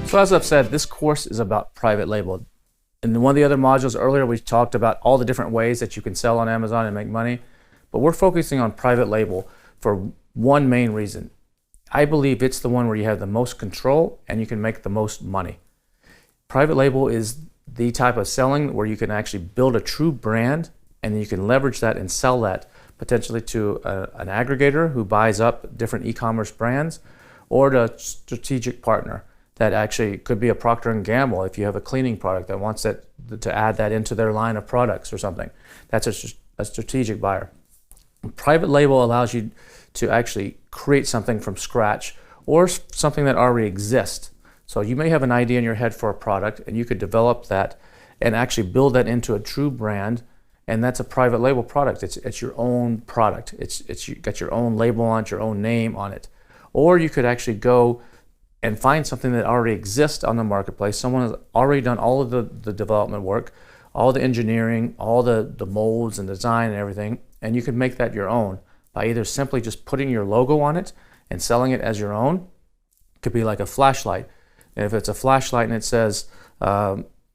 So as I've said, this course is about private label. In one of the other modules earlier, we talked about all the different ways that you can sell on Amazon and make money, but we're focusing on private label for one main reason. I believe it's the one where you have the most control and you can make the most money. Private label is the type of selling where you can actually build a true brand and then you can leverage that and sell that potentially to an aggregator who buys up different e-commerce brands, or to a strategic partner that actually could be a Procter & Gamble if you have a cleaning product that wants that to add that into their line of products or something. That's a strategic buyer. Private label allows you to actually create something from scratch or something that already exists. So you may have an idea in your head for a product and you could develop that and actually build that into a true brand, and that's a private label product. It's your own product. You got your own label on it, your own name on it. Or you could actually go and find something that already exists on the marketplace. Someone has already done all of the development work, all the engineering, all the molds and design and everything, and you can make that your own by either simply just putting your logo on it and selling it as your own. It could be like a flashlight. And if it's a flashlight and it says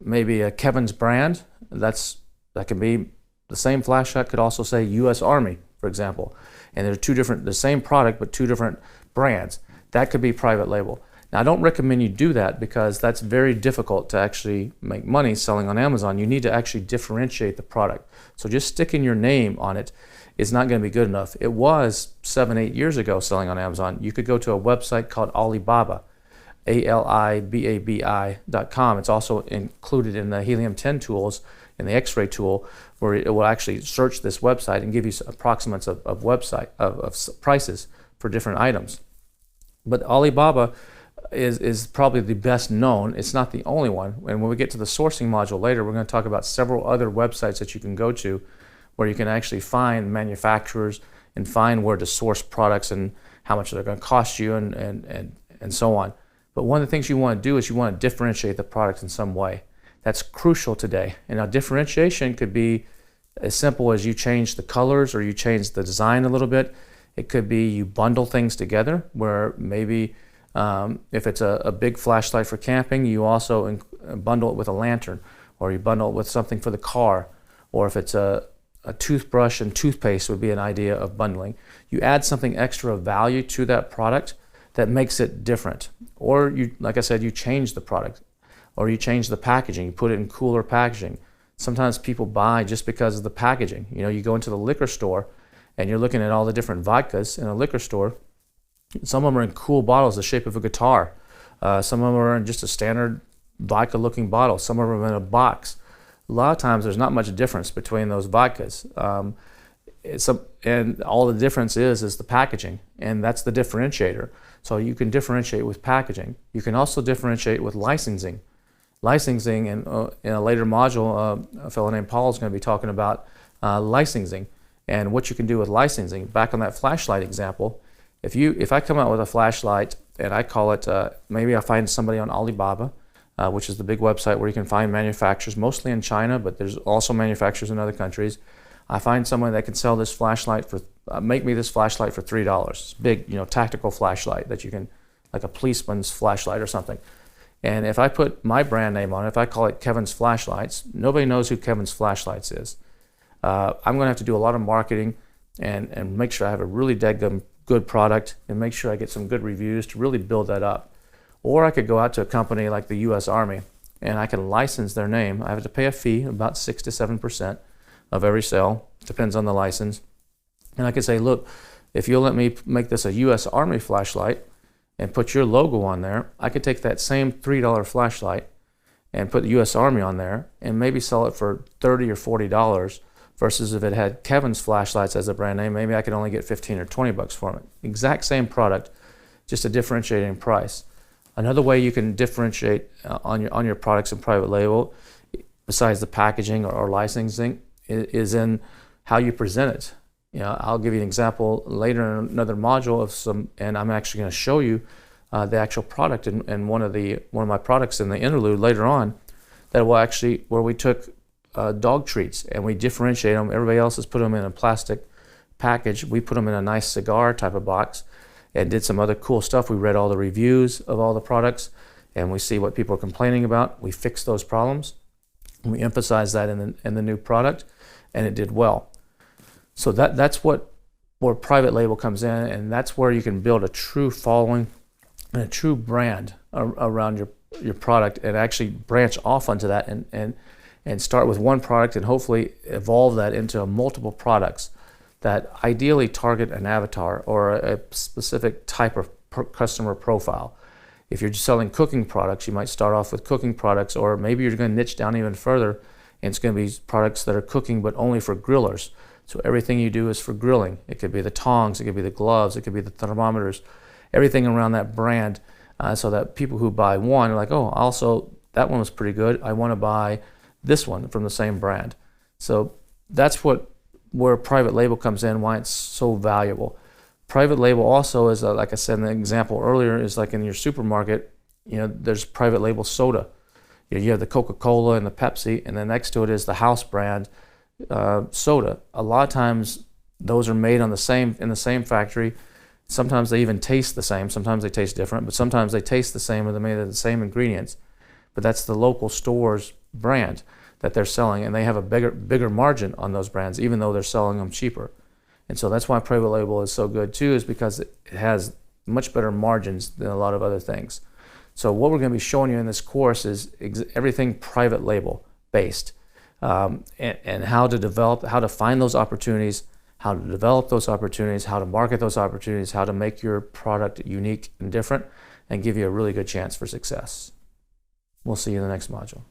maybe a Kevin's brand, that can be the same flashlight. Could also say U.S. Army, for example. And they're the same product but two different brands. That could be private label. Now, I don't recommend you do that because that's very difficult to actually make money selling on Amazon. You need to actually differentiate the product. So just sticking your name on it is not going to be good enough. It was 7-8 years ago selling on Amazon. You could go to a website called Alibaba, alibabi.com. It's also included in the Helium 10 tools and the X-ray tool, where it will actually search this website and give you approximates of prices for different items. But Alibaba is probably the best known. It's not the only one. And when we get to the sourcing module later, we're going to talk about several other websites that you can go to where you can actually find manufacturers and find where to source products and how much they're going to cost you and so on. But one of the things you want to do is you want to differentiate the product in some way. That's crucial today. And now differentiation could be as simple as you change the colors or you change the design a little bit. It could be you bundle things together where maybe if it's a big flashlight for camping, you also bundle it with a lantern, or you bundle it with something for the car, or if it's a toothbrush and toothpaste would be an idea of bundling. You add something extra of value to that product that makes it different. Or you, like I said, you change the product, or you change the packaging, you put it in cooler packaging. Sometimes people buy just because of the packaging. You know, you go into the liquor store and you're looking at all the different vodkas in a liquor store. Some of them are in cool bottles the shape of a guitar. Some of them are in just a standard vodka looking bottle. Some of them are in a box. A lot of times there's not much difference between those vodkas. And all the difference is the packaging, and that's the differentiator. So you can differentiate with packaging. You can also differentiate with licensing. Licensing, in a later module, a fellow named Paul is going to be talking about licensing and what you can do with licensing. Back on that flashlight example, if I come out with a flashlight and I call it, maybe I find somebody on Alibaba, which is the big website where you can find manufacturers, mostly in China, but there's also manufacturers in other countries. I find someone that can sell this flashlight for, make me this flashlight for $3. It's big, tactical flashlight that you can, like a policeman's flashlight or something. And if I put my brand name on it, if I call it Kevin's Flashlights, nobody knows who Kevin's Flashlights is. I'm going to have to do a lot of marketing and make sure I have a really good product and make sure I get some good reviews to really build that up. Or I could go out to a company like the U.S. Army and I can license their name. I have to pay a fee, about 6 to 7% of every sale, depends on the license. And I could say, look, if you'll let me make this a U.S. Army flashlight and put your logo on there, I could take that same $3 flashlight and put the U.S. Army on there and maybe sell it for $30 or $40, versus if it had Kevin's Flashlights as a brand name, maybe I could only get 15 or 20 bucks for it. Exact same product, just a differentiating price. Another way you can differentiate on your products in private label, besides the packaging or licensing, is in how you present it. I'll give you an example later in another module of some, and I'm actually going to show you the actual product in one of my products in the interlude later on, that will actually, where we took dog treats and we differentiate them. Everybody else has put them in a plastic package. We put them in a nice cigar type of box and did some other cool stuff. We read all the reviews of all the products and we see what people are complaining about. We fix those problems, and we emphasize that in the new product, and it did well. So that's where private label comes in, and that's where you can build a true following and a true brand around your product, and actually branch off onto that and start with one product and hopefully evolve that into multiple products that ideally target an avatar or a specific type of customer profile. If you're just selling cooking products, you might start off with cooking products, or maybe you're going to niche down even further, and it's going to be products that are cooking but only for grillers. So everything you do is for grilling. It could be the tongs, it could be the gloves, it could be the thermometers, everything around that brand, so that people who buy one are like, oh, also that one was pretty good, I want to buy this one from the same brand. So that's where private label comes in, why it's so valuable. Private label also is, like I said in the example earlier, is like in your supermarket, there's private label soda. You have the Coca-Cola and the Pepsi, and then next to it is the house brand soda. A lot of times those are made in the same factory. Sometimes they even taste the same. Sometimes they taste different, but sometimes they taste the same, or they're made of the same ingredients. But that's the local store's brand that they're selling, and they have a bigger margin on those brands, even though they're selling them cheaper. And so that's why private label is so good too, is because it has much better margins than a lot of other things. So what we're going to be showing you in this course is everything private label based, and how to find those opportunities, how to develop those opportunities, how to market those opportunities, how to make your product unique and different, and give you a really good chance for success. We'll see you in the next module.